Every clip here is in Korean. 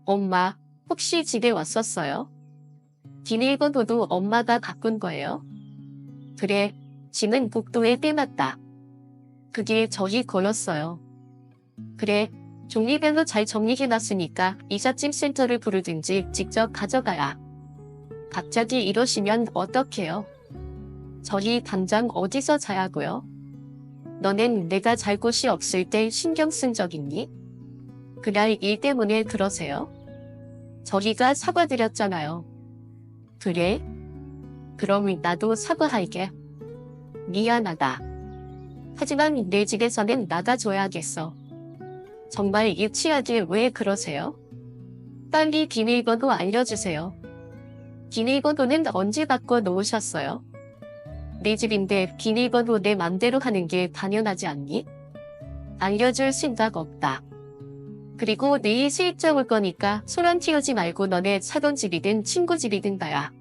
엄마, 혹시 집에 왔었어요? 비밀번호도 엄마가 바꾼 거예요? 그래, 짐은 복도에 빼놨다. 그게 저희 거였어요. 그래, 종이별로 잘 정리해놨으니까 이삿짐 센터를 부르든지 직접 가져가야. 갑자기 이러시면 어떡해요? 저희 당장 어디서 자야고요? 너넨 내가 잘 곳이 없을 때 신경 쓴 적 있니? 그날 일 때문에 그러세요? 저희가 사과드렸잖아요. 그래? 그럼 나도 사과할게. 미안하다. 하지만 내 집에서는 나가줘야겠어. 정말 유치하게 왜 그러세요? 빨리 비밀번호 알려주세요. 비밀번호는 언제 바꿔 놓으셨어요? 내 집인데 비밀번호 내 맘대로 하는 게 당연하지 않니? 알려줄 생각 없다. 그리고 내일 세입자 올 거니까 소란 튀우지 말고 너네 사돈 집이든 친구 집이든 가야.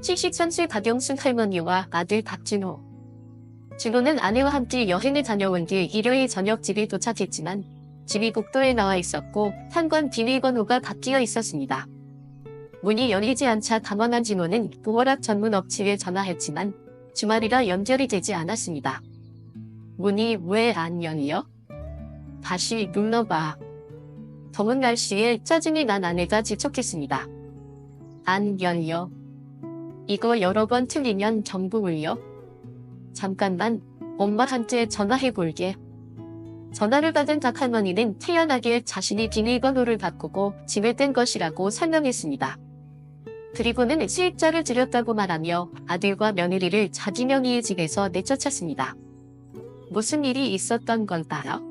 73세 박영순 할머니와 아들 박진호. 진호는 아내와 함께 여행을 다녀온 뒤 일요일 저녁 집에 도착했지만 집이 복도에 나와 있었고 현관 비밀번호가 바뀌어 있었습니다. 문이 열리지 않자 당황한 진호는 보호락 전문 업체에 전화했지만 주말이라 연결이 되지 않았습니다. 문이 왜 안 열려? 다시 눌러봐. 더운 날씨에 짜증이 난 아내가 지촉했습니다. 안 열려. 이거 여러 번 틀리면 전부 울려? 잠깐만, 엄마한테 전화해볼게. 전화를 받은 박 할머니는 태연하게 자신이 비밀번호를 바꾸고 집에 뗀 것이라고 설명했습니다. 그리고는 세입자를 들였다고 말하며 아들과 며느리를 자기 명의의 집에서 내쫓았습니다. 무슨 일이 있었던 건가요?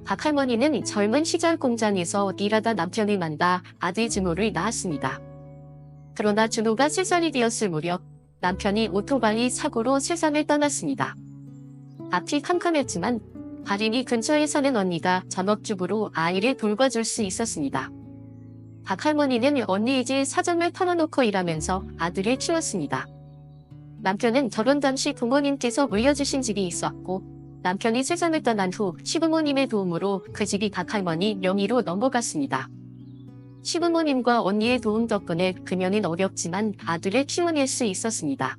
박 할머니는 젊은 시절 공장에서 일하다 남편을 만나 아들 준호를 낳았습니다. 그러나 준호가 3살이 되었을 무렵 남편이 오토바이 사고로 세상을 떠났습니다. 앞이 캄캄했지만 바림이 근처에 사는 언니가 전업주부로 아이를 돌봐줄 수 있었습니다. 박 할머니는 언니의 집 사정을 털어놓고 일하면서 아들을 키웠습니다. 남편은 결혼 당시 부모님께서 물려주신 집이 있었고 남편이 세상을 떠난 후 시부모님의 도움으로 그 집이 박 할머니 명의로 넘어갔습니다. 시부모님과 언니의 도움 덕분에 그녀는 어렵지만 아들을 키워낼 수 있었습니다.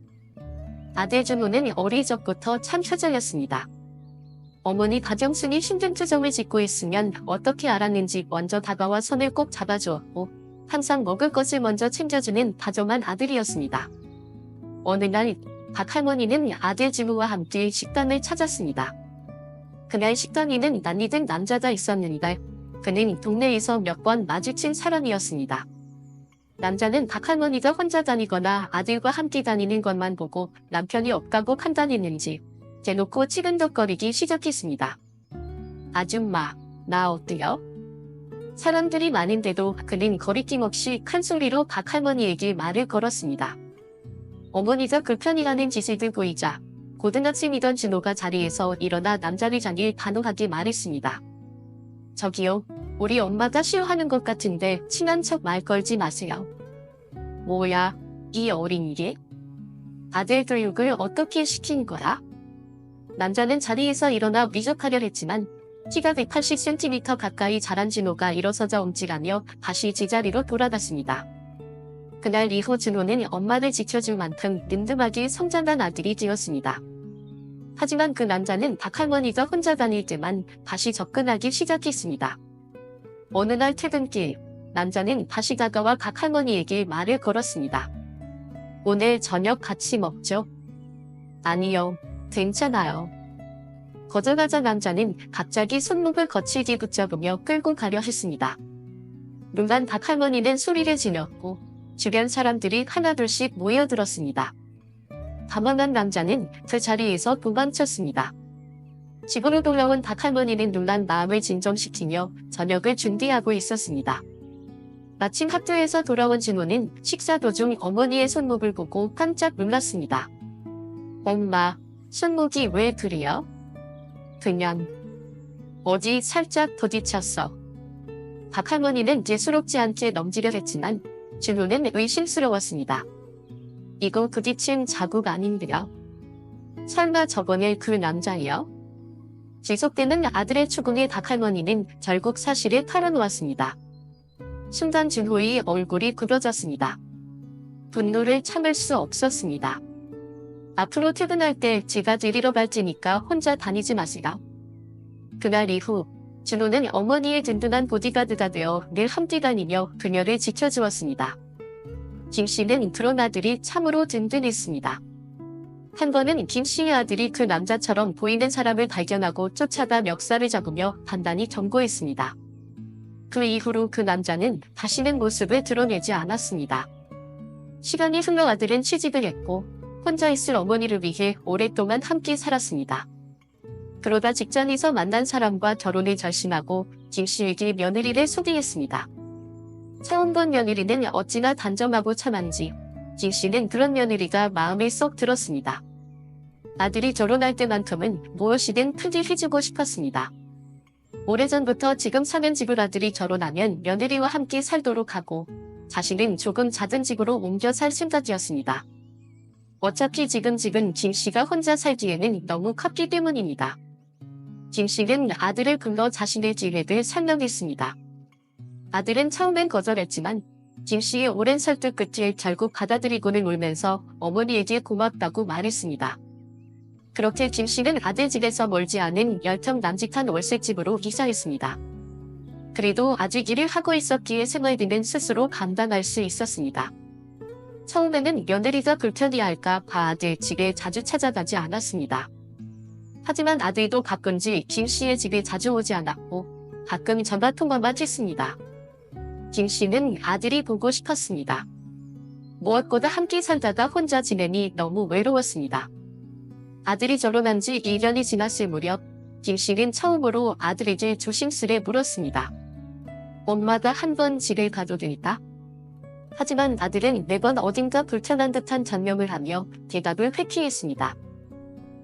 아들 준호는 어릴 적부터 참 효자였습니다. 어머니 박영순이 힘든 투정을 짓고 있으면 어떻게 알았는지 먼저 다가와 손을 꼭 잡아주었고 항상 먹을 것을 먼저 챙겨주는 다정한 아들이었습니다. 어느 날 박 할머니는 아들 준호와 함께 식당을 찾았습니다. 그날 식당에는 낯익은 남자가 있었는데 그는 동네에서 몇 번 마주친 사람이었습니다. 남자는 박 할머니가 혼자 다니거나 아들과 함께 다니는 것만 보고 남편이 없다고 판단했는지 대놓고 치근덕거리기 시작했습니다. 아줌마, 나 어때요? 사람들이 많은데도 그는 거리낌 없이 큰 소리로 박 할머니에게 말을 걸었습니다. 어머니가 불편해하는 짓을 보이자 고등학생이던 준호가 자리에서 일어나 남자를 향해 단호하게 말했습니다. 저기요, 우리 엄마가 싫어하는 것 같은데 친한 척 말 걸지 마세요. 뭐야, 이 어린 게? 아들 교육을 어떻게 시킨 거야? 남자는 자리에서 일어나 위족하려 했지만 키가 180cm 가까이 자란 진호가 일어서자 움찔하며 다시 제자리로 돌아갔습니다. 그날 이후 진호는 엄마를 지켜줄 만큼 든든하게 성장한 아들이 되었습니다. 하지만 그 남자는 박 할머니가 혼자 다닐 때만 다시 접근하기 시작했습니다. 어느 날 퇴근길, 남자는 다시 다가와 박 할머니에게 말을 걸었습니다. 오늘 저녁 같이 먹죠? 아니요, 괜찮아요. 거절하자 남자는 갑자기 손목을 거칠게 붙잡으며 끌고 가려 했습니다. 놀란 박 할머니는 소리를 지녔고 주변 사람들이 하나둘씩 모여들었습니다. 당황한 남자는 그 자리에서 도망쳤습니다. 집으로 돌아온 박 할머니는 놀란 마음을 진정시키며 저녁을 준비하고 있었습니다. 마침 학교에서 돌아온 진호는 식사 도중 어머니의 손목을 보고 깜짝 놀랐습니다. 엄마, 손목이 왜 그래요? 그냥 어디 살짝 부딪혔어. 박 할머니는 예스럽지 않게 넘기려 했지만 진호는 의심스러웠습니다. 이거 부딪힌 자국 아닌데요? 설마 저번에 그 남자예요? 지속되는 아들의 추궁에 박 할머니는 결국 사실을 털어놓았습니다. 순간 준호의 얼굴이 굽어졌습니다. 분노를 참을 수 없었습니다. 앞으로 퇴근할 때 제가 데리러 갈 테니까 혼자 다니지 마시라. 그날 이후 준호는 어머니의 든든한 보디가드가 되어 늘 함께 다니며 그녀를 지켜주었습니다. 김씨는 그런 아들이 참으로 든든했습니다. 한 번은 김씨의 아들이 그 남자처럼 보이는 사람을 발견하고 쫓아가 멱살을 잡으며 단단히 경고했습니다. 그 이후로 그 남자는 다시는 모습을 드러내지 않았습니다. 시간이 흘러 아들은 취직을 했고 혼자 있을 어머니를 위해 오랫동안 함께 살았습니다. 그러다 직장에서 만난 사람과 결혼을 결심하고 김씨에게 며느리를 소개했습니다. 처음 본 며느리는 어찌나 단정하고 참한지 김씨는 그런 며느리가 마음에 쏙 들었습니다. 아들이 결혼할 때만큼은 무엇이든 크게 해주고 싶었습니다. 오래전부터 지금 사는 집을 아들이 결혼하면 며느리와 함께 살도록 하고 자신은 조금 작은 집으로 옮겨 살 생각이었습니다. 어차피 지금 집은 김씨가 혼자 살기에는 너무 컸기 때문입니다. 김씨는 아들을 불러 자신의 계획을 설명했습니다. 아들은 처음엔 거절했지만 김씨의 오랜 설득 끝에 결국 받아들이고는 울면서 어머니에게 고맙다고 말했습니다. 그렇게 김씨는 아들 집에서 멀지 않은 10평 남짓한 월세집으로 이사했습니다. 그래도 아직 일을 하고 있었기에 생활비는 스스로 감당할 수 있었습니다. 처음에는 며느리가 불편해할까 봐 아들 집에 자주 찾아가지 않았습니다. 하지만 아들도 가끔씩 김씨의 집에 자주 오지 않았고 가끔 전화통화만 했습니다. 김씨는 아들이 보고 싶었습니다. 무엇보다 함께 살다가 혼자 지내니 너무 외로웠습니다. 아들이 결혼한 지 1년이 지났을 무렵 김씨는 처음으로 아들에게 조심스레 물었습니다. 엄마가 한 번 집에 가도 되니까? 하지만 아들은 매번 어딘가 불편한 듯한 전명을 하며 대답을 회피했습니다.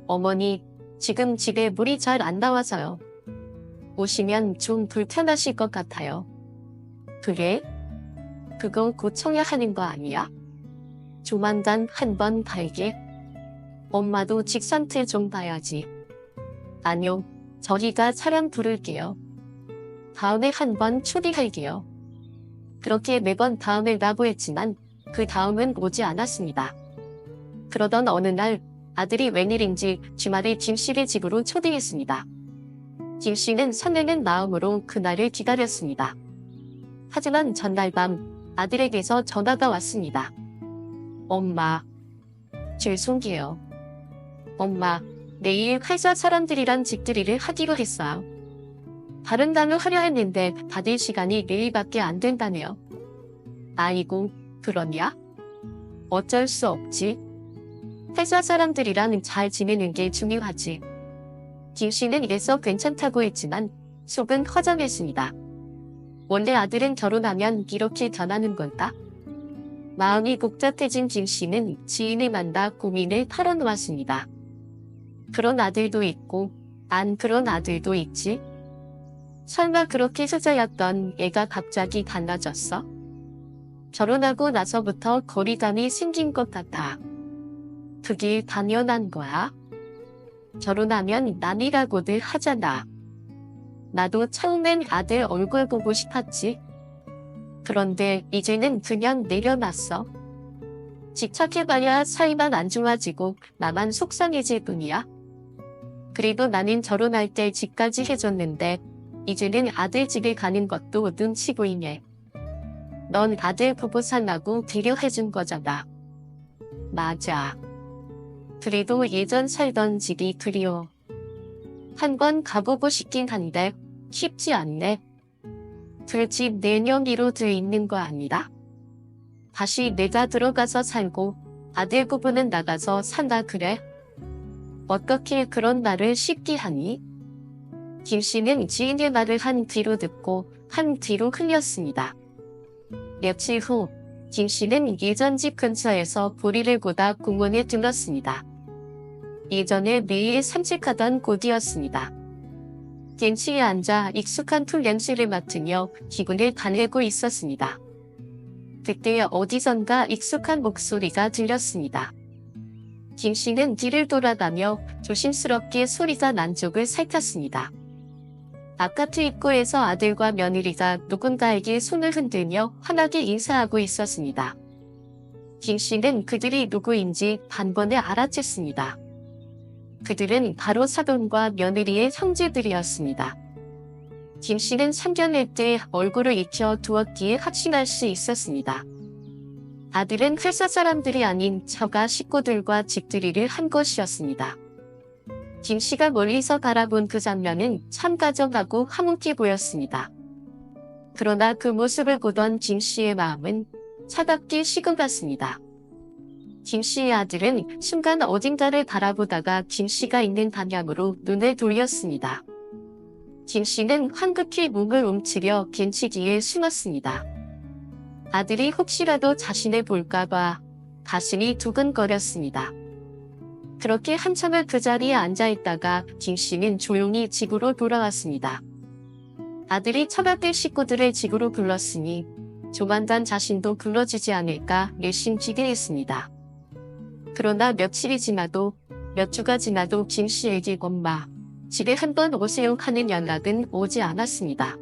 어머니, 지금 집에 물이 잘 안 나와서요. 오시면 좀 불편하실 것 같아요. 그래? 그거 고쳐야 하는 거 아니야? 조만간 한번 갈게. 엄마도 집 상태 좀 봐야지. 아니요, 저희가 차량 부를게요. 다음에 한번 초대할게요. 그렇게 매번 다음을 나고했지만 그 다음은 오지 않았습니다. 그러던 어느 날 아들이 웬일인지 주말에 김씨를 집으로 초대했습니다. 김씨는 설레는 마음으로 그날을 기다렸습니다. 하지만 전날 밤 아들에게서 전화가 왔습니다. 엄마, 죄송해요. 엄마, 내일 회사 사람들이랑 집들이를 하기로 했어요. 다른 날로 하려 했는데 받을 시간이 내일밖에 안 된다네요. 아이고, 그러냐? 어쩔 수 없지. 회사 사람들이랑 잘 지내는 게 중요하지. 김씨는 이래서 괜찮다고 했지만 속은 허전했습니다. 원래 아들은 결혼하면 이렇게 변하는 걸까? 마음이 복잡해진 김씨는 지인을 만나 고민을 털어놓았습니다. 그런 아들도 있고 안 그런 아들도 있지. 설마 그렇게 수자였던 애가 갑자기 달라졌어? 결혼하고 나서부터 거리감이 생긴 것 같아. 그게 당연한 거야. 결혼하면 남이라고들 하잖아. 나도 처음엔 아들 얼굴 보고 싶었지. 그런데 이제는 그냥 내려놨어. 집착해봐야 사이만 안 좋아지고 나만 속상해질 뿐이야. 그리고 나는 결혼할 때 집까지 해줬는데 이제는 아들 집에 가는 것도 눈치 보이네. 넌 아들 보고 살라고 배려해준 거잖아. 맞아. 그래도 예전 살던 집이 그리워. 한번 가보고 싶긴 한데 쉽지 않네. 그 집 내 명의로 돼 있는 거 아니라? 다시 내가 들어가서 살고 아들 부부는 나가서 산다 그래? 어떻게 그런 말을 쉽게 하니? 김씨는 지인의 말을 한 뒤로 듣고 한 뒤로 흘렸습니다. 며칠 후 김씨는 예전 집 근처에서 보리를 고다 공원에 들렀습니다. 예전에 매일 산책하던 곳이었습니다. 벤치에 앉아 익숙한 풀 냄새를 맡으며 기분을 달래고 있었습니다. 그때 어디선가 익숙한 목소리가 들렸습니다. 김씨는 뒤를 돌아가며 조심스럽게 소리가 난 쪽을 살폈습니다. 아파트 입구에서 아들과 며느리가 누군가에게 손을 흔들며 환하게 인사하고 있었습니다. 김 씨는 그들이 누구인지 단번에 알아챘습니다. 그들은 바로 사돈과 며느리의 형제들이었습니다. 김 씨는 상견례 때 얼굴을 익혀 두었기에 확신할 수 있었습니다. 아들은 회사 사람들이 아닌 처가 식구들과 집들이를 한 것이었습니다. 김 씨가 멀리서 바라본 그 장면은 참 가정하고 화목해 보였습니다. 그러나 그 모습을 보던 김 씨의 마음은 차갑게 식어갔습니다. 김 씨의 아들은 순간 어딘가를 바라보다가 김 씨가 있는 방향으로 눈을 돌렸습니다. 김 씨는 황급히 몸을 움츠려 벤치 뒤에 숨었습니다. 아들이 혹시라도 자신을 볼까봐 가슴이 두근거렸습니다. 그렇게 한참을 그 자리에 앉아있다가 김 씨는 조용히 집으로 돌아왔습니다. 아들이 처갓들 식구들을 집으로 불렀으니 조만간 자신도 불러주지 않을까 내심기대했습니다. 그러나 며칠이 지나도 몇 주가 지나도 김 씨에게 엄마, 집에 한번 오세요 하는 연락은 오지 않았습니다.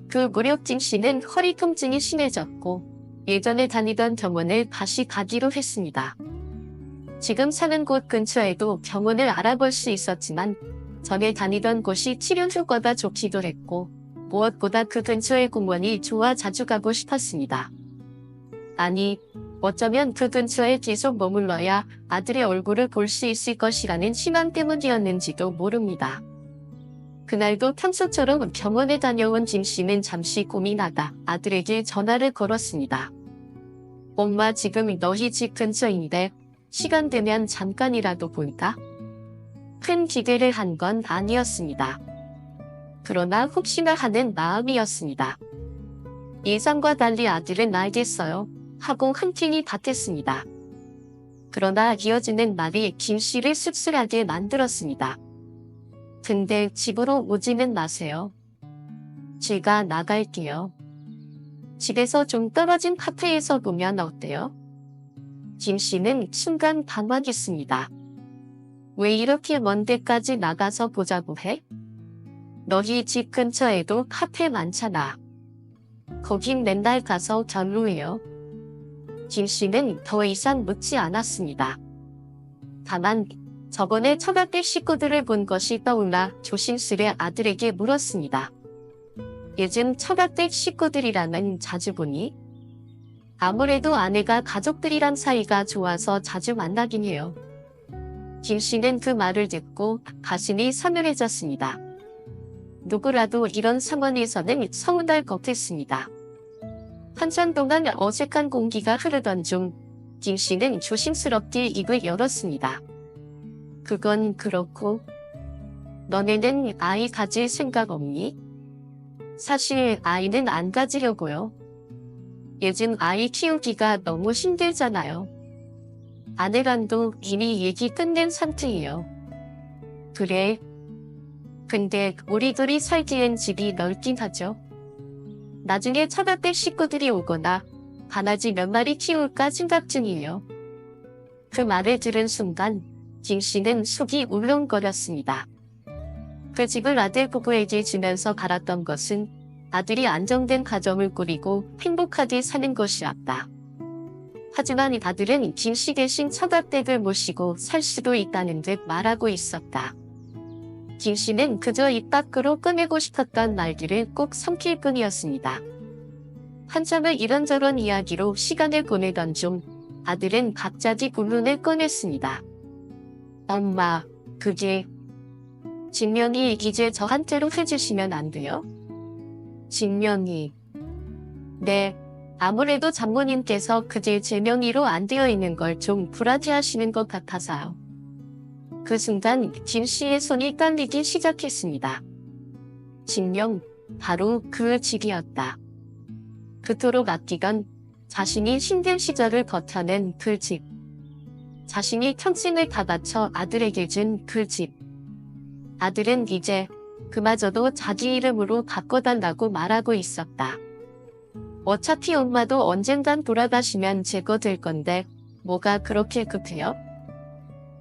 그 무렵 김 씨는 허리 통증이 심해졌고 예전에 다니던 병원을 다시 가기로 했습니다. 지금 사는 곳 근처에도 병원을 알아볼 수 있었지만 전에 다니던 곳이 치료 효과가 좋기도 했고 무엇보다 그 근처의 공원이 좋아 자주 가고 싶었습니다. 아니, 어쩌면 그 근처에 계속 머물러야 아들의 얼굴을 볼 수 있을 것이라는 희망 때문이었는지도 모릅니다. 그날도 평소처럼 병원에 다녀온 김 씨는 잠시 고민하다 아들에게 전화를 걸었습니다. 엄마, 지금 너희 집 근처인데 시간 되면 잠깐이라도 볼까? 큰 기대를 한 건 아니었습니다. 그러나 혹시나 하는 마음이었습니다. 예상과 달리 아들은 알겠어요 하고 한팀이 받겠습니다. 그러나 이어지는 말이 김 씨를 씁쓸하게 만들었습니다. 근데 집으로 오지는 마세요. 제가 나갈게요. 집에서 좀 떨어진 카페에서 보면 어때요? 김 씨는 순간 당황했습니다. 왜 이렇게 먼 데까지 나가서 보자고 해? 너희 집 근처에도 카페 많잖아. 거긴 맨날 가서 별로예요. 김 씨는 더 이상 묻지 않았습니다. 다만 저번에 처갓들 식구들을 본 것이 떠올라 조심스레 아들에게 물었습니다. 요즘 처갓들 식구들이랑은 자주 보니? 아무래도 아내가 가족들이랑 사이가 좋아서 자주 만나긴 해요. 김 씨는 그 말을 듣고 가슴이 서늘해졌습니다. 누구라도 이런 상황에서는 서운할 것 같았습니다. 한참 동안 어색한 공기가 흐르던 중 김 씨는 조심스럽게 입을 열었습니다. 그건 그렇고 너네는 아이 가질 생각 없니? 사실 아이는 안 가지려고요. 요즘 아이 키우기가 너무 힘들잖아요. 아내랑도 이미 얘기 끝낸 상태예요. 그래. 근데 우리들이 살기엔 집이 넓긴 하죠. 나중에 처갓들 식구들이 오거나 강아지 몇 마리 키울까 생각 중이에요. 그 말을 들은 순간 김 씨는 속이 울렁거렸습니다. 그 집을 아들 부부에게 주면서 갈았던 것은 아들이 안정된 가정을 꾸리고 행복하게 사는 것이었다. 하지만 아들은 김 씨 대신 처갓댁을 모시고 살 수도 있다는 듯 말하고 있었다. 김 씨는 그저 입 밖으로 꺼내고 싶었던 말들을 꼭 삼킬 뿐이었습니다. 한참을 이런저런 이야기로 시간을 보내던 중 아들은 갑자기 본론을 꺼냈습니다. 엄마, 그게 진명이 이제 저한테로 해주시면 안 돼요? 진명이. 네, 아무래도 장모님께서 그제 제 명의로 안 되어 있는 걸 좀 불안해하시는 것 같아서요. 그 순간 김 씨의 손이 떨리기 시작했습니다. 진명, 바로 그 집이었다. 그토록 아끼던 자신이 힘든 시절을 버텨낸 그 집. 자신이 평생을 다 바쳐 아들에게 준 그 집. 아들은 이제 그마저도 자기 이름으로 바꿔달라고 말하고 있었다. 어차피 엄마도 언젠간 돌아가시면 제 거 될 건데 뭐가 그렇게 급해요?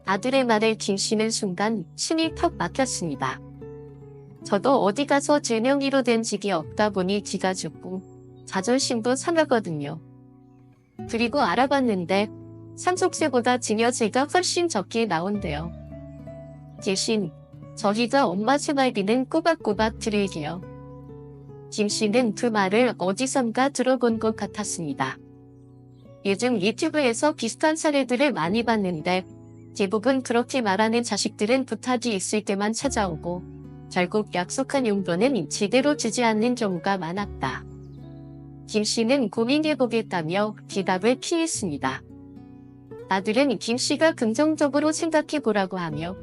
아들의 말을 김 씨는 순간 침이 턱 막혔습니다. 저도 어디 가서 제 명의로 된 집이 없다 보니 지가 죽고 자존심도 상하거든요. 그리고 알아봤는데 상속세보다 증여세가 훨씬 적게 나온대요. 대신 저희가 엄마 생활비는 꼬박꼬박 드릴게요. 김 씨는 그 말을 어디선가 들어본 것 같았습니다. 요즘 유튜브에서 비슷한 사례들을 많이 봤는데 대부분 그렇게 말하는 자식들은 부탁이 있을 때만 찾아오고 결국 약속한 용돈은 제대로 주지 않는 경우가 많았다. 김 씨는 고민해보겠다며 대답을 피했습니다. 아들은 김 씨가 긍정적으로 생각해보라고 하며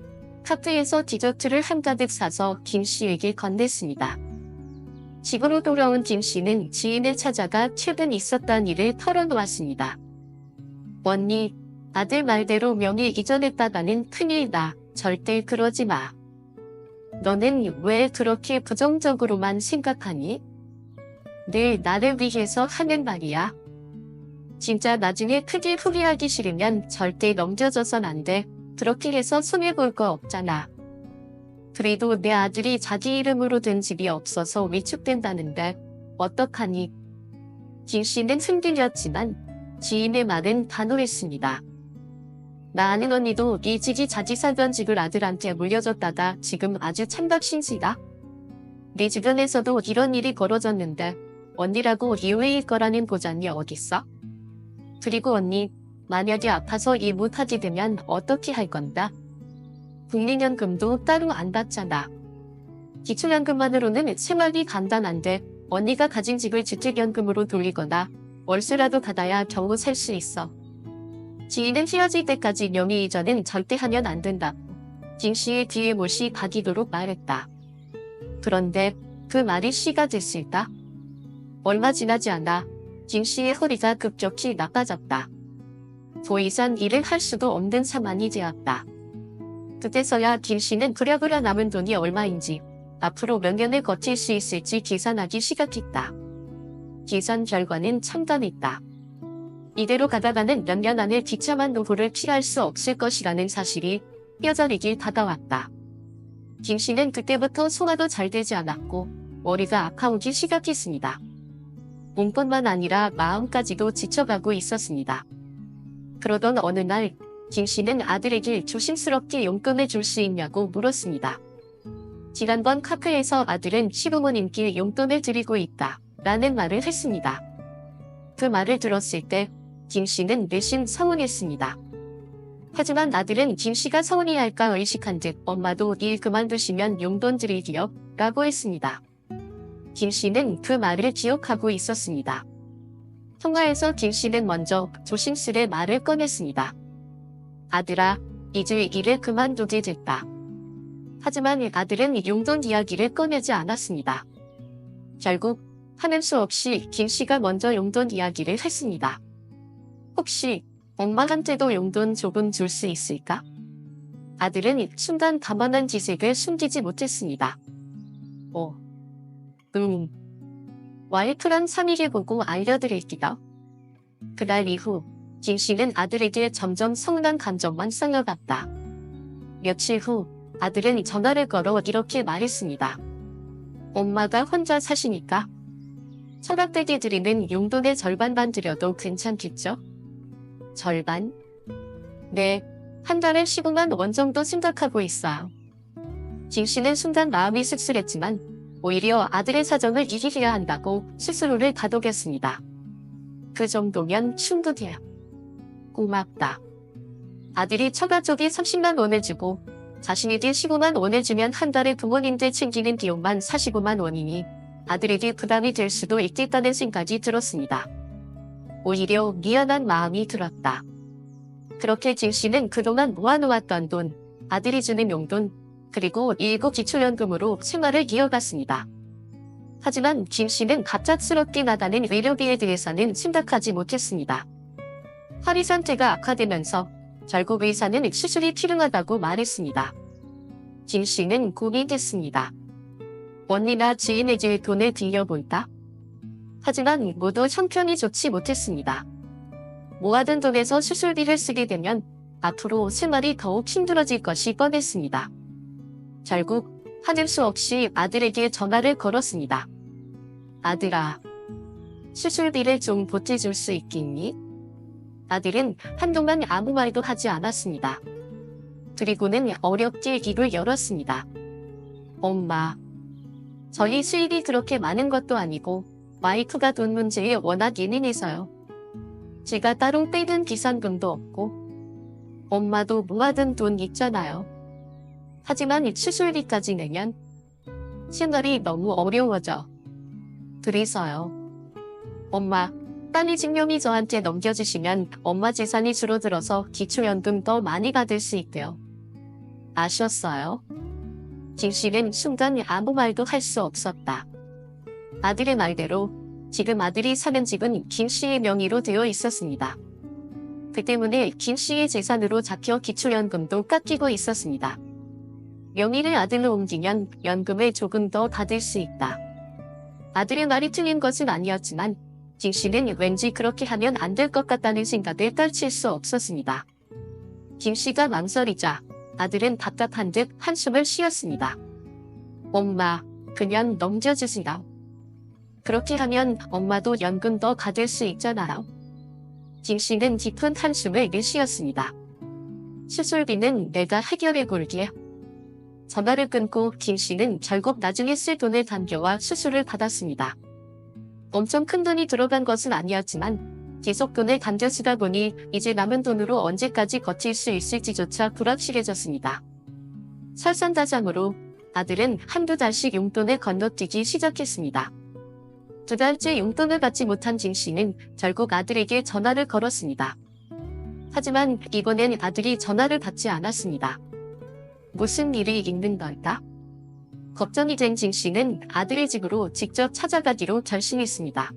카페에서 디저트를 한가득 사서 김 씨에게 건넸습니다. 집으로 돌아온 김 씨는 지인을 찾아가 최근 있었던 일을 털어놓았습니다. 언니, 아들 말대로 명의 이전했다가는 큰일이다. 절대 그러지 마. 너는 왜 그렇게 부정적으로만 생각하니? 늘 나를 위해서 하는 말이야. 진짜 나중에 크게 후회하기 싫으면 절대 넘겨져선 안 돼. 그렇게 해서 손해볼 거 없잖아. 그래도 내 아들이 자기 이름으로 된 집이 없어서 위축된다는데 어떡하니? 김 씨는 흔들렸지만 지인의 말은 단호했습니다. 나 아는 언니도 이 집이 자기 살던 집을 아들한테 물려줬다가 지금 아주 찬밥신세다. 내 주변에서도 이런 일이 벌어졌는데 언니라고 이외일 거라는 보장이 어딨어? 그리고 언니, 만약에 아파서 일 못하게 되면 어떻게 할 건다? 국민연금도 따로 안 받잖아. 기초연금만으로는 생활이 간단한데 언니가 가진 집을 주택연금으로 돌리거나 월세라도 받아야 겨우 살 수 있어. 지인은 헤어질 때까지 명의 이전은 절대 하면 안 된다고 김 씨의 뒤에 못이 박이도록 말했다. 그런데 그 말이 시가 됐을까? 얼마 지나지 않아 김 씨의 허리가 급격히 나빠졌다. 더 이상 일을 할 수도 없는 상황이 되었다. 그때서야 김 씨는 그려그려 남은 돈이 얼마인지 앞으로 몇 년을 버틸 수 있을지 계산하기 시작했다. 계산 결과는 참담했다. 이대로 가다가는 몇 년 안에 비참한 노후를 피할 수 없을 것이라는 사실이 뼈저리게 다가왔다. 김 씨는 그때부터 소화도 잘 되지 않았고 머리가 아파오기 시작했습니다. 몸뿐만 아니라 마음까지도 지쳐가고 있었습니다. 그러던 어느 날 김 씨는 아들에게 조심스럽게 용돈을 줄 수 있냐고 물었습니다. 지난번 카페에서 아들은 시부모님께 용돈을 드리고 있다 라는 말을 했습니다. 그 말을 들었을 때 김 씨는 내심 서운했습니다. 하지만 아들은 김 씨가 서운해할까 의식한 듯 엄마도 일 그만두시면 용돈 드릴게요 라고 했습니다. 김 씨는 그 말을 기억하고 있었습니다. 통화에서 김 씨는 먼저 조심스레 말을 꺼냈습니다. 아들아, 이제 일을 그만두게 됐다. 하지만 아들은 용돈 이야기를 꺼내지 않았습니다. 결국 하는 수 없이 김 씨가 먼저 용돈 이야기를 했습니다. 혹시 엄마한테도 용돈 조금 줄 수 있을까? 아들은 순간 가만한 기색을 숨기지 못했습니다. 와이프랑 3일 보고 알려드릴게요. 그날 이후 김 씨는 아들에게 점점 서운한 감정만 쌓여갔다. 며칠 후 아들은 전화를 걸어 이렇게 말했습니다. 엄마가 혼자 사시니까 처박되게 드리는 용돈의 절반만 드려도 괜찮겠죠? 절반? 네, 한 달에 15만 원 정도 생각하고 있어요. 김 씨는 순간 마음이 씁쓸했지만 오히려 아들의 사정을 이해해야 한다고 스스로를 다독였습니다. 그 정도면 충분해요. 고맙다. 아들이 처가쪽에 30만 원을 주고 자신에게 15만 원을 주면 한 달에 부모님들 챙기는 비용만 45만 원이니 아들에게 부담이 될 수도 있겠다는 생각이 들었습니다. 오히려 미안한 마음이 들었다. 그렇게 김 씨는 그동안 모아놓았던 돈, 아들이 주는 용돈, 그리고 일부 기초연금으로 생활을 이어갔습니다. 하지만 김 씨는 갑작스럽게 나가는 의료비에 대해서는 생각하지 못했습니다. 허리 상태가 악화되면서 결국 의사는 수술이 필요하다고 말했습니다. 김 씨는 고민했습니다. 언니나 지인에게 돈을 빌려볼까? 하지만 모두 형편이 좋지 못했습니다. 모아둔 돈에서 수술비를 쓰게 되면 앞으로 생활이 더욱 힘들어질 것이 뻔했습니다. 결국 하는 수 없이 아들에게 전화를 걸었습니다. 아들아, 수술비를 좀 보태줄 수 있겠니? 아들은 한동안 아무 말도 하지 않았습니다. 그리고는 어렵게 입을 열었습니다. 엄마, 저희 수입이 그렇게 많은 것도 아니고 와이프가 돈 문제에 워낙 예민해서요. 제가 따로 빼든 비상금도 없고 엄마도 모아둔 돈 있잖아요. 하지만 수술비까지 내면 생활이 너무 어려워져. 그래서요. 엄마, 빨리 증명이 저한테 넘겨주시면 엄마 재산이 줄어들어서 기초연금 더 많이 받을 수 있대요. 아셨어요? 김씨는 순간 아무 말도 할 수 없었다. 아들의 말대로 지금 아들이 사는 집은 김씨의 명의로 되어 있었습니다. 그 때문에 김씨의 재산으로 잡혀 기초연금도 깎이고 있었습니다. 명의를 아들로 옮기면 연금을 조금 더 받을 수 있다. 아들의 말이 틀린 것은 아니었지만 김씨는 왠지 그렇게 하면 안 될 것 같다는 생각을 떨칠 수 없었습니다. 김씨가 망설이자 아들은 답답한 듯 한숨을 쉬었습니다. 엄마, 그냥 넘겨주세요. 그렇게 하면 엄마도 연금 더 받을 수 있잖아요. 김씨는 깊은 한숨을 내쉬었습니다. 수술비는 내가 해결해 볼게. 전화를 끊고 김씨는 결국 나중에 쓸 돈을 단겨와 수술을 받았습니다. 엄청 큰 돈이 들어간 것은 아니었지만 계속 돈을 단겨 쓰다 보니 이제 남은 돈으로 언제까지 버틸 수 있을지조차 불확실해졌습니다. 설상가상으로 아들은 한두 달씩 용돈을 건너뛰기 시작했습니다. 2달째 용돈을 받지 못한 김씨는 결국 아들에게 전화를 걸었습니다. 하지만 이번엔 아들이 전화를 받지 않았습니다. 무슨 일이 있는 걸까? 걱정이 된 김씨는 아들의 집으로 직접 찾아가기로 결심했습니다.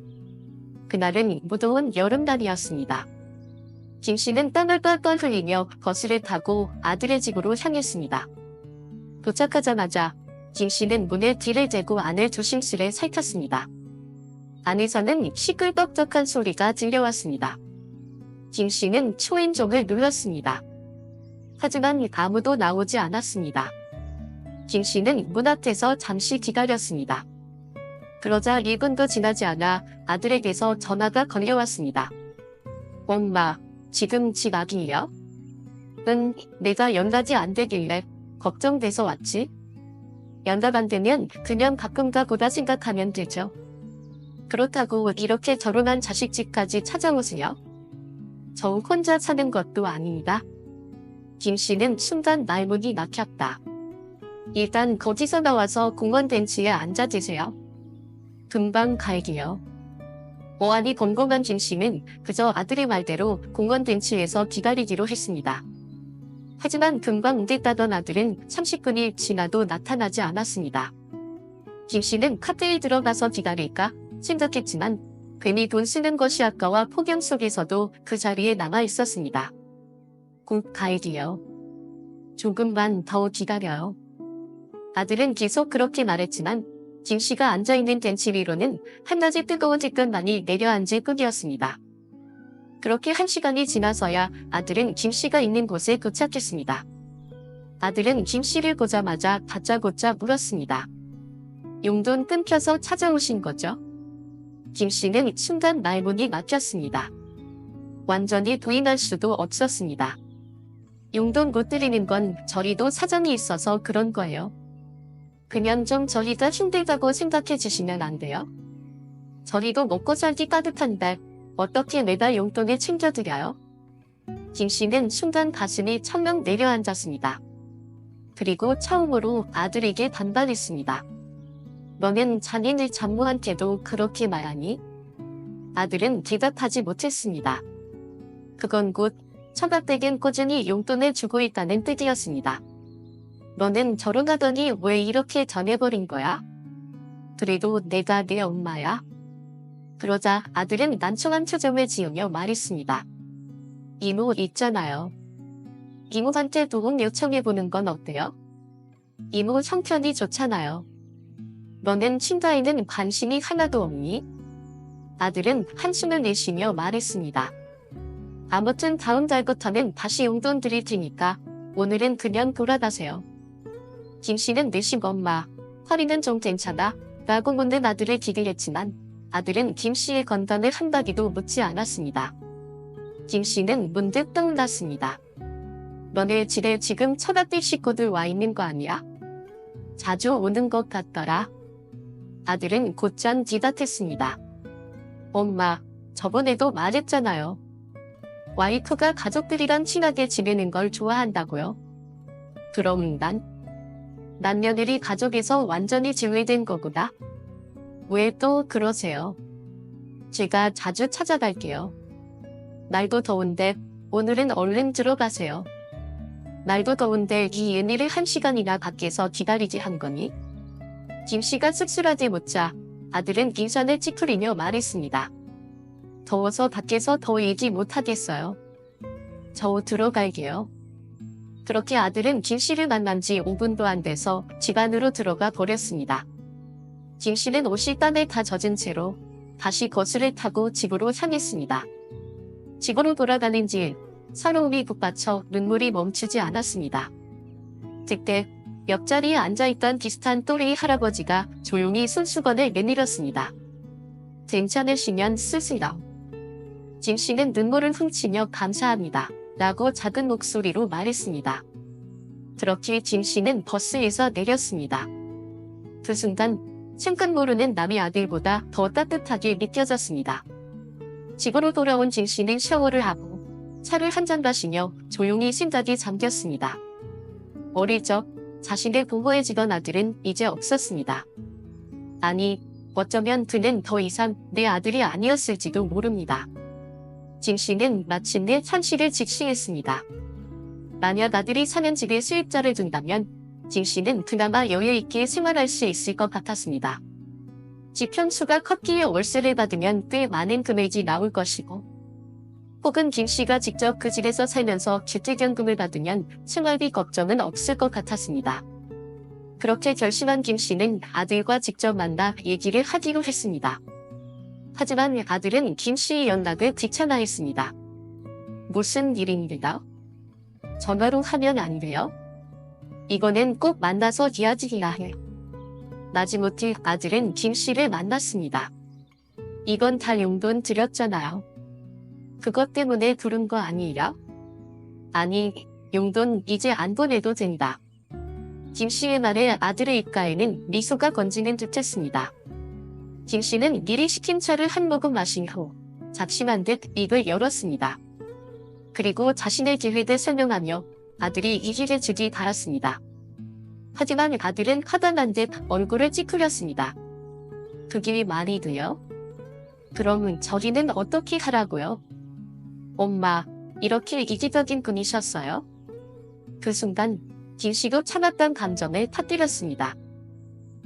그날은 무더운 여름날이었습니다. 김씨는 땀을 뻘뻘 흘리며 버스를 타고 아들의 집으로 향했습니다. 도착하자마자 김씨는 문에 뒤를 대고 안을 조심스레 살폈습니다. 안에서는 시끌벅적한 소리가 들려왔습니다. 김씨는 초인종을 눌렀습니다. 하지만 아무도 나오지 않았습니다. 김씨는 문 앞에서 잠시 기다렸습니다. 그러자 1분도 지나지 않아 아들에게서 전화가 걸려왔습니다. 엄마, 지금 집 앞이에요? 응, 내가 연락이 안 되길래 걱정돼서 왔지. 연락 안 되면 그냥 가끔 가보다 생각하면 되죠. 그렇다고 이렇게 결혼한 자식 집까지 찾아오세요? 저 혼자 사는 것도 아닙니다. 김씨는 순간 말문이 막혔다. 일단 거기서 나와서 공원 벤치에 앉아 계세요. 금방 갈게요. 어안이 벙벙한 김씨는 그저 아들의 말대로 공원 벤치에서 기다리기로 했습니다. 하지만 금방 오겠다던 아들은 30분이 지나도 나타나지 않았습니다. 김씨는 카페에 들어가서 기다릴까 생각했지만 괜히 돈 쓰는 것이 아까워 폭염 속에서도 그 자리에 남아 있었습니다. 곧 갈게요. 조금만 더 기다려요. 아들은 계속 그렇게 말했지만 김씨가 앉아있는 벤치 위로는 한낮의 뜨거운 뒷간만이 내려앉을 뿐이었습니다. 그렇게 1시간이 지나서야 아들은 김씨가 있는 곳에 도착했습니다. 아들은 김씨를 보자마자 다짜고짜 물었습니다. 용돈 끊겨서 찾아오신 거죠? 김씨는 순간 말문이 막혔습니다. 완전히 부인할 수도 없었습니다. 용돈 못 드리는 건 저리도 사정이 있어서 그런 거예요. 그냥 좀 저희가 힘들다고 생각해 주시면 안 돼요? 저희도 먹고 살기 따뜻한데 어떻게 매달 용돈을 챙겨드려요? 김씨는 순간 가슴이 철렁 내려앉았습니다. 그리고 처음으로 아들에게 반발했습니다. 너는 자네네 장모한테도 그렇게 말하니? 아들은 대답하지 못했습니다. 그건 곧 처갓댁엔 꾸준히 용돈을 주고 있다는 뜻이었습니다. 너는 결혼하더니 왜 이렇게 전해버린 거야? 그래도 내가 네 엄마야? 그러자 아들은 난처한 표정을 지으며 말했습니다. 이모 있잖아요. 이모한테 도움 요청해보는 건 어때요? 이모 형편이 좋잖아요. 너는 친가에는 관심이 하나도 없니? 아들은 한숨을 내쉬며 말했습니다. 아무튼 다음 달부터는 다시 용돈 드릴 테니까 오늘은 그냥 돌아가세요. 김 씨는 내심 엄마, 허리는 좀 괜찮아? 라고 묻는 아들을 기대했지만 아들은 김 씨의 건강을 한마디도 묻지 않았습니다. 김 씨는 문득 떠올랐습니다. 너네 집에 지금 처갓집 식구들 와 있는 거 아니야? 자주 오는 것 같더라. 아들은 곧장 뒤답했습니다. 엄마, 저번에도 말했잖아요. 와이프가 가족들이랑 친하게 지내는 걸 좋아한다고요. 그럼 난 며느리 가족에서 완전히 제외된 거구나. 왜 또 그러세요? 제가 자주 찾아갈게요. 날도 더운데 오늘은 얼른 들어가세요. 날도 더운데 이 은희를 1시간이나 밖에서 기다리지 한 거니? 김 씨가 씁쓸하게 묻자 아들은 인상을 찌푸리며 말했습니다. 더워서 밖에서 더 일지 못하겠어요. 저 들어갈게요. 그렇게 아들은 김 씨를 만난 지 5분도 안 돼서 집 안으로 들어가 버렸습니다. 김 씨는 옷이 땀에 다 젖은 채로 다시 버스를 타고 집으로 향했습니다. 집으로 돌아가는 길, 서러움이 북받쳐 눈물이 멈추지 않았습니다. 그때 옆자리에 앉아있던 비슷한 또래의 할아버지가 조용히 손수건을 내밀었습니다. 괜찮으시면 쓰시라. 김 씨는 눈물을 훔치며 감사합니다. 라고 작은 목소리로 말했습니다. 그렇게 김 씨는 버스에서 내렸습니다. 그 순간 생각 모르는 남의 아들보다 더 따뜻하게 느껴졌습니다. 집으로 돌아온 김 씨는 샤워를 하고 차를 한잔 마시며 조용히 생각에 잠겼습니다. 어릴 적 자신을 보호해주던 아들은 이제 없었습니다. 아니, 어쩌면 그는 더 이상 내 아들이 아니었을지도 모릅니다. 김 씨는 마침내 현실을 직시했습니다. 만약 아들이 사는 집에 수입자를 둔다면 김 씨는 그나마 여유있게 생활할 수 있을 것 같았습니다. 집 평수가 컸기에 월세를 받으면 꽤 많은 금액이 나올 것이고 혹은 김 씨가 직접 그 집에서 살면서 주택연금을 받으면 생활비 걱정은 없을 것 같았습니다. 그렇게 결심한 김 씨는 아들과 직접 만나 얘기를 하기로 했습니다. 하지만 아들은 김 씨의 연락을 귀찮아했습니다. 무슨 일입니다? 전화로 하면 안 돼요? 이거는 꼭 만나서 이야기해야 해. 마지못해 아들은 김 씨를 만났습니다. 이건 다 용돈 드렸잖아요. 그것 때문에 부른 거 아니에요? 아니, 용돈 이제 안 보내도 된다. 김 씨의 말에 아들의 입가에는 미소가 번지는 듯했습니다. 김 씨는 미리 시킨 차를 한 모금 마신 후 작심한 듯 입을 열었습니다. 그리고 자신의 계획을 설명하며 아들이 이기를 주기 바랐습니다. 하지만 아들은 화단한 듯 얼굴을 찌푸렸습니다. 그게 말이 돼요? 그럼 저희는 어떻게 하라고요? 엄마, 이렇게 이기적인 분이셨어요? 그 순간 김 씨도 참았던 감정을 터뜨렸습니다.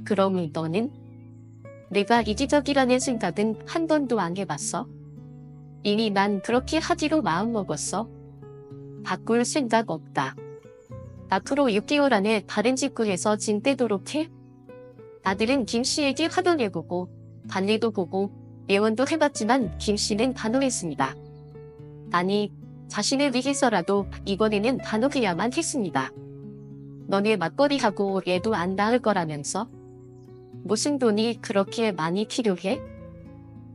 그럼 너는? 내가 이기적이라는 생각은 한 번도 안 해봤어? 이미 난 그렇게 하기로 마음먹었어. 바꿀 생각 없다. 앞으로 6개월 안에 다른 직구에서 진 떼도록 해? 아들은 김 씨에게 화도 내보고 반리도 보고 예언도 해봤지만 김 씨는 단호했습니다. 아니, 자신을 위해서라도 이번에는 단호해야만 했습니다. 너네 맞벌이하고 애도 안 낳을 거라면서? 무슨 돈이 그렇게 많이 필요해?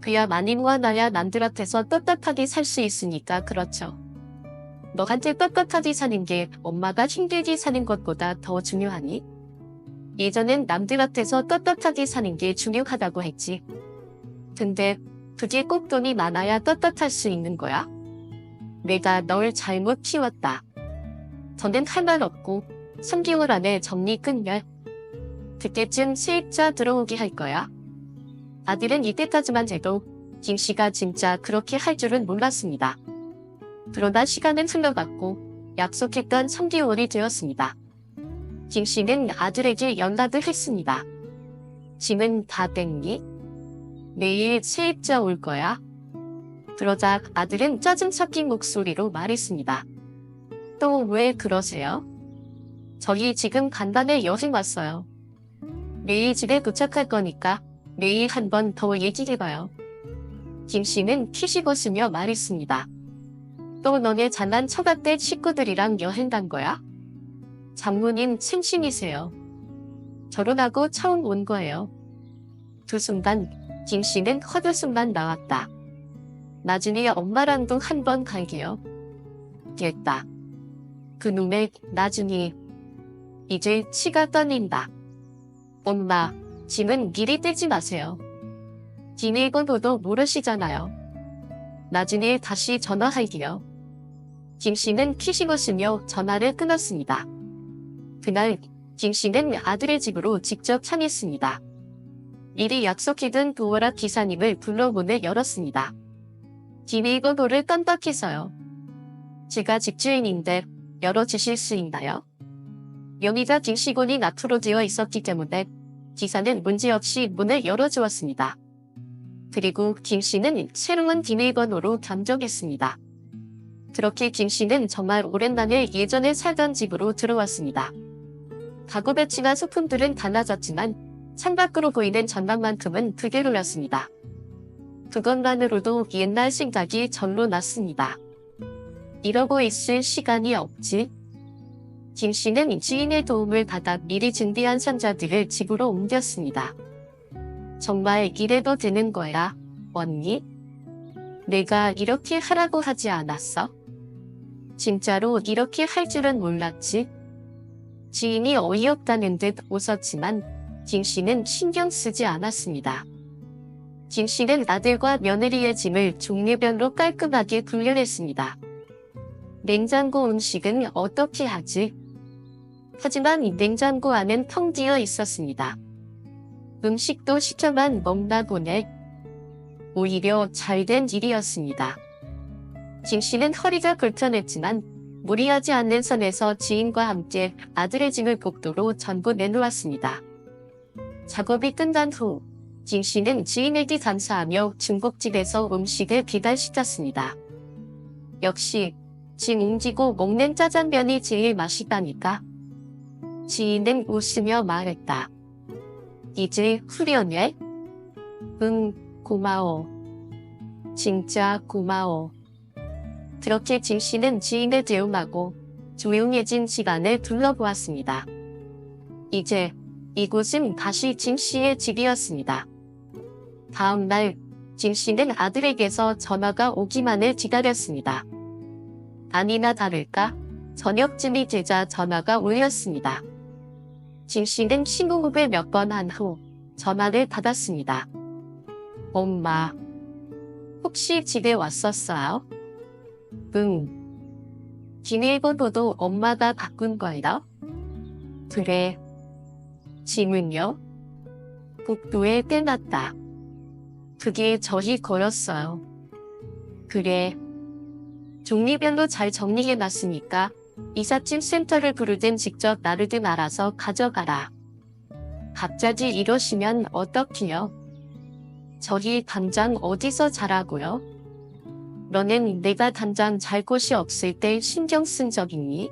그야 많이 모아놔야 남들한테서 떳떳하게 살 수 있으니까 그렇죠. 너한테 떳떳하게 사는 게 엄마가 힘들게 사는 것보다 더 중요하니? 예전엔 남들한테서 떳떳하게 사는 게 중요하다고 했지. 근데 그게 꼭 돈이 많아야 떳떳할 수 있는 거야? 내가 널 잘못 키웠다. 저는 할 말 없고 3개월 안에 정리 끝면 그때쯤 세입자 들어오게 할 거야. 아들은 이때까지만 해도 김 씨가 진짜 그렇게 할 줄은 몰랐습니다. 그러다 시간은 흘러갔고 약속했던 3개월이 되었습니다. 김 씨는 아들에게 연락을 했습니다. 짐은 다 뺐니? 내일 세입자 올 거야. 그러자 아들은 짜증 섞인 목소리로 말했습니다. 또 왜 그러세요? 저희 지금 간단히 여행 왔어요. 내일 집에 도착할 거니까 내일 한 번 더 얘기해봐요. 김 씨는 키시벗으며 말했습니다. 또 너네 잘난 처갓댁 식구들이랑 여행 간 거야? 장모님 생신이세요. 결혼하고 처음 온 거예요. 그 순간 김 씨는 헛웃음만 나왔다. 나중에 엄마랑도 한번 갈게요. 됐다. 그놈의 나중에 이제 치가 떨린다. 엄마, 짐은 미리 떼지 마세요. 비밀번호도 모르시잖아요. 나중에 다시 전화할게요. 김 씨는 키식 웃으며 전화를 끊었습니다. 그날 김 씨는 아들의 집으로 직접 향했습니다. 미리 약속해둔 도어락 기사님을 불러 문을 열었습니다. 비밀번호를 깜빡해서요. 제가 집주인인데 열어주실 수 있나요? 용의자 김씨곤이 앞으로 되어 있었기 때문에 기사는 문제없이 문을 열어주었습니다. 그리고 김 씨는 새로운 비밀번호로 감정했습니다. 그렇게 김 씨는 정말 오랜만에 예전에 살던 집으로 들어왔습니다. 가구 배치나 소품들은 달라졌지만 창밖으로 보이는 전망만큼은 그대로였습니다. 그것만으로도 옛날 생각이 절로 났습니다. 이러고 있을 시간이 없지. 김 씨는 지인의 도움을 받아 미리 준비한 상자들을 집으로 옮겼습니다. 정말 이래도 되는 거야, 언니? 내가 이렇게 하라고 하지 않았어? 진짜로 이렇게 할 줄은 몰랐지. 지인이 어이없다는 듯 웃었지만 김 씨는 신경 쓰지 않았습니다. 김 씨는 아들과 며느리의 짐을 종류별로 깔끔하게 분류했습니다. 냉장고 음식은 어떻게 하지? 하지만 냉장고 안은 텅 비어 있었습니다. 음식도 시켜만 먹나 보네. 오히려 잘된 일이었습니다. 김 씨는 허리가 불편했지만 무리하지 않는 선에서 지인과 함께 아들의 짐을 복도로 전부 내놓았습니다. 작업이 끝난 후 김 씨는 지인에게 감사하며 중국집에서 음식을 배달시켰습니다. 역시 짐 옮기고 먹는 짜장면이 제일 맛있다니까. 지인은 웃으며 말했다. 이제 후련해? 응, 고마워. 진짜 고마워. 그렇게 김 씨는 지인을 대우하고 조용해진 집안을 둘러보았습니다. 이제 이곳은 다시 김 씨의 집이었습니다. 다음 날 김 씨는 아들에게서 전화가 오기만을 기다렸습니다. 아니나 다를까 저녁쯤이 되자 전화가 울렸습니다. 김 씨는 신호흡을 몇 번 한 후 전화를 받았습니다. 엄마, 혹시 집에 왔었어요? 응. 비밀번호도 엄마가 바꾼 거예요? 그래. 짐은요? 복도에 떼놨다. 그게 저희 거였어요. 그래. 종류별로 잘 정리해놨으니까 이삿짐 센터를 부르든 직접 나르든 알아서 가져가라. 갑자기 이러시면 어떡해요? 저희 당장 어디서 자라고요? 너는 내가 당장 잘 곳이 없을 때 신경 쓴 적 있니?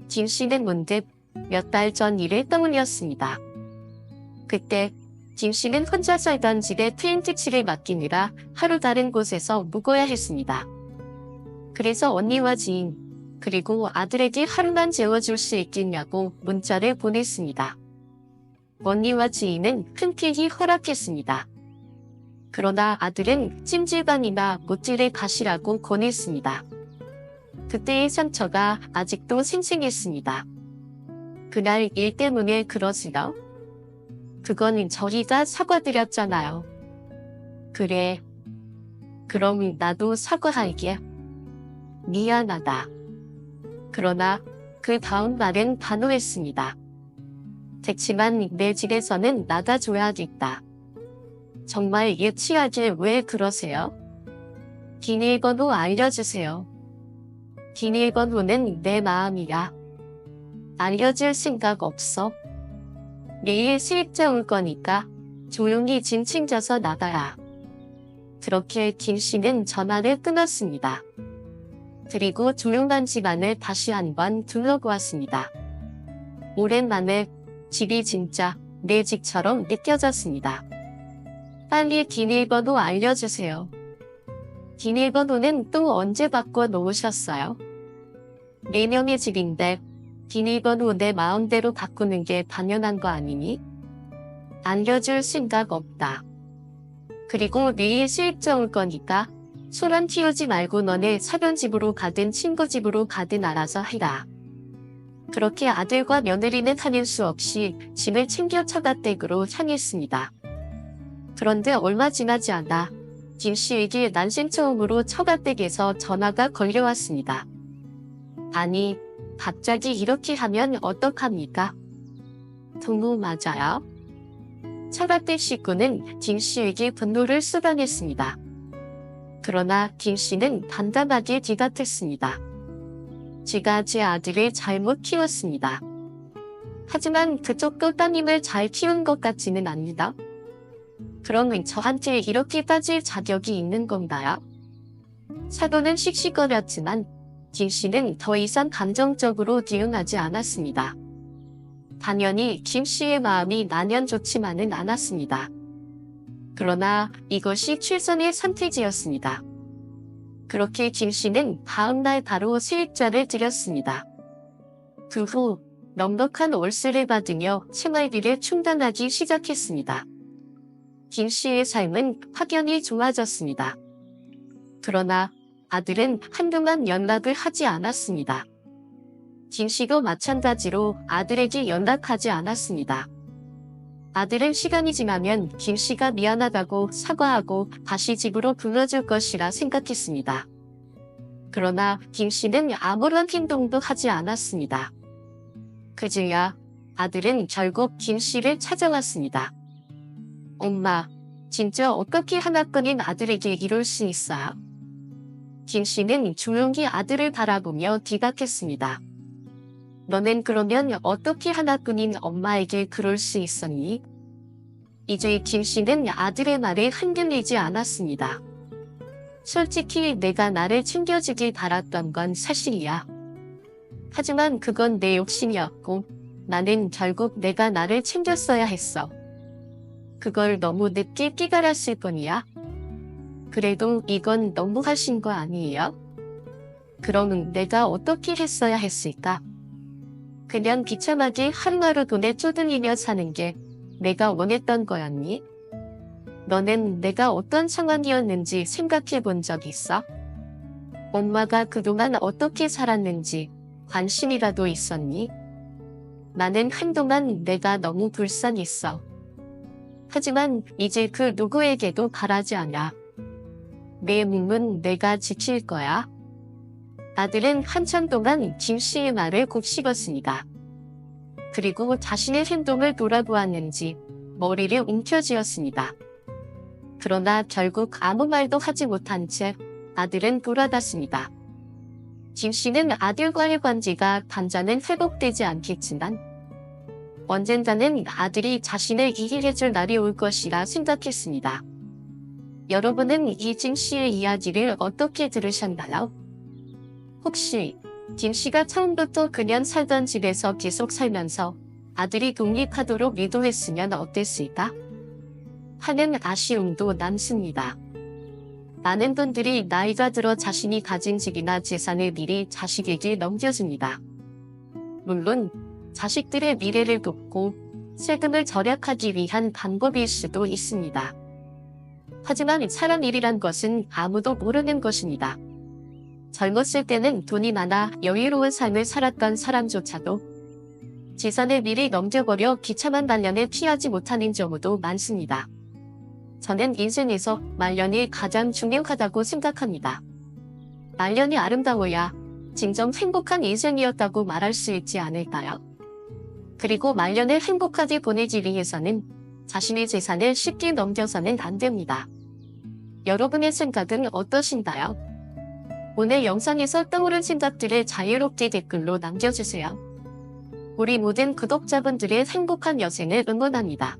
김 씨는 문득 몇 달 전 일을 떠올렸습니다. 그때 김 씨는 혼자 살던 집에 트윈특치를 맡기느라 하루 다른 곳에서 묵어야 했습니다. 그래서 언니와 지인, 그리고 아들에게 하루만 재워줄 수 있겠냐고 문자를 보냈습니다. 언니와 지인은 흔쾌히 허락했습니다. 그러나 아들은 찜질방이나 모텔에 가시라고 권했습니다. 그때의 상처가 아직도 생생했습니다. 그날 일 때문에 그러시나? 그건 저희가 사과드렸잖아요. 그래. 그럼 나도 사과할게. 미안하다. 그러나 그 다음 날은 단호했습니다. 그치만 내 집에서는 나가줘야겠다. 정말 예치하게 왜 그러세요? 비밀번호 알려주세요. 비밀번호는 내 마음이야. 알려줄 생각 없어. 내일 세입자 올 거니까 조용히 짐 챙겨서 나가라. 그렇게 김 씨는 전화를 끊었습니다. 그리고 조용한 집안을 다시 한번 둘러보았습니다. 오랜만에 집이 진짜 내 집처럼 느껴졌습니다. 빨리 비밀번호 알려주세요. 비밀번호는 또 언제 바꿔 놓으셨어요? 4명의 집인데 비밀번호 내 마음대로 바꾸는 게 당연한 거 아니니? 안겨줄 생각 없다. 그리고 내일 시집장 올 거니까 소란 튀우지 말고 너네 사돈 집으로 가든 친구 집으로 가든 알아서 해라. 그렇게 아들과 며느리는 하는 수 없이 짐을 챙겨 처갓댁으로 향했습니다. 그런데 얼마 지나지 않아 김씨에게 난생 처음으로 처갓댁에서 전화가 걸려왔습니다. 아니, 갑자기 이렇게 하면 어떡합니까? 동무 맞아요? 처갓댁 식구는 김씨에게 분노를 쏟아냈습니다. 그러나 김씨는 담담하게 뒤같았습니다. 제가 제 아들을 잘못 키웠습니다. 하지만 그쪽도 따님을 잘 키운 것 같지는 않니다. 그럼 저한테 이렇게 따질 자격이 있는 건가요? 사돈은 씩씩거렸지만 김씨는 더 이상 감정적으로 대응하지 않았습니다. 당연히 김씨의 마음이 나년 좋지만은 않았습니다. 그러나 이것이 최선의 선택지였습니다. 그렇게 김씨는 다음날 바로 세입자를 드렸습니다. 그 후 넉넉한 월세를 받으며 생활비를 충당하기 시작했습니다. 김씨의 삶은 확연히 좋아졌습니다. 그러나 아들은 한동안 연락을 하지 않았습니다. 김씨도 마찬가지로 아들에게 연락하지 않았습니다. 아들은 시간이 지나면 김씨가 미안하다고 사과하고 다시 집으로 불러줄 것이라 생각했습니다. 그러나 김씨는 아무런 행동도 하지 않았습니다. 그제야 아들은 결국 김씨를 찾아왔습니다. 엄마, 진짜 어떻게 하나뿐인 아들에게 이럴 수 있어요? 김씨는 조용히 아들을 바라보며 뒤닥했습니다. 너는 그러면 어떻게 하나뿐인 엄마에게 그럴 수 있었니? 이제 김씨는 아들의 말에 흔들리지 않았습니다. 솔직히 내가 나를 챙겨주길 바랐던 건 사실이야. 하지만 그건 내 욕심이었고 나는 결국 내가 나를 챙겼어야 했어. 그걸 너무 늦게 깨달았을 뿐이야. 그래도 이건 너무하신 거 아니에요? 그럼 내가 어떻게 했어야 했을까? 그냥 비참하게 하루하루 돈에 쪼들리며 사는 게 내가 원했던 거였니? 너는 내가 어떤 상황이었는지 생각해 본 적 있어? 엄마가 그동안 어떻게 살았는지 관심이라도 있었니? 나는 한동안 내가 너무 불쌍했어. 하지만 이제 그 누구에게도 바라지 않아. 내 몸은 내가 지킬 거야. 아들은 한참 동안 김씨의 말을 곱씹었습니다. 그리고 자신의 행동을 돌아보았는지 머리를 움켜쥐었습니다. 그러나 결국 아무 말도 하지 못한 채 아들은 돌아갔습니다. 김씨는 아들과의 관계가 단전은 회복되지 않겠지만 언젠가는 아들이 자신을 이해해줄 날이 올 것이라 생각했습니다. 여러분은 이 김씨의 이야기를 어떻게 들으셨나요? 혹시 김씨가 처음부터 그냥 살던 집에서 계속 살면서 아들이 독립하도록 유도했으면 어땠을까? 하는 아쉬움도 남습니다. 많은 분들이 나이가 들어 자신이 가진 집이나 재산을 미리 자식에게 넘겨줍니다. 물론 자식들의 미래를 돕고 세금을 절약하기 위한 방법일 수도 있습니다. 하지만 사람 일이란 것은 아무도 모르는 것입니다. 젊었을 때는 돈이 많아 여유로운 삶을 살았던 사람조차도 재산을 미리 넘겨버려 비참한 말년을 피하지 못하는 경우도 많습니다. 저는 인생에서 말년이 가장 중요하다고 생각합니다. 말년이 아름다워야 진정 행복한 인생이었다고 말할 수 있지 않을까요? 그리고 말년을 행복하게 보내기 위해서는 자신의 재산을 쉽게 넘겨서는 안 됩니다. 여러분의 생각은 어떠신가요? 오늘 영상에서 떠오른 생각들을 자유롭게 댓글로 남겨주세요. 우리 모든 구독자분들의 행복한 여생을 응원합니다.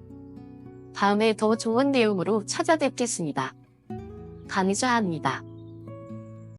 다음에 더 좋은 내용으로 찾아뵙겠습니다. 감사합니다.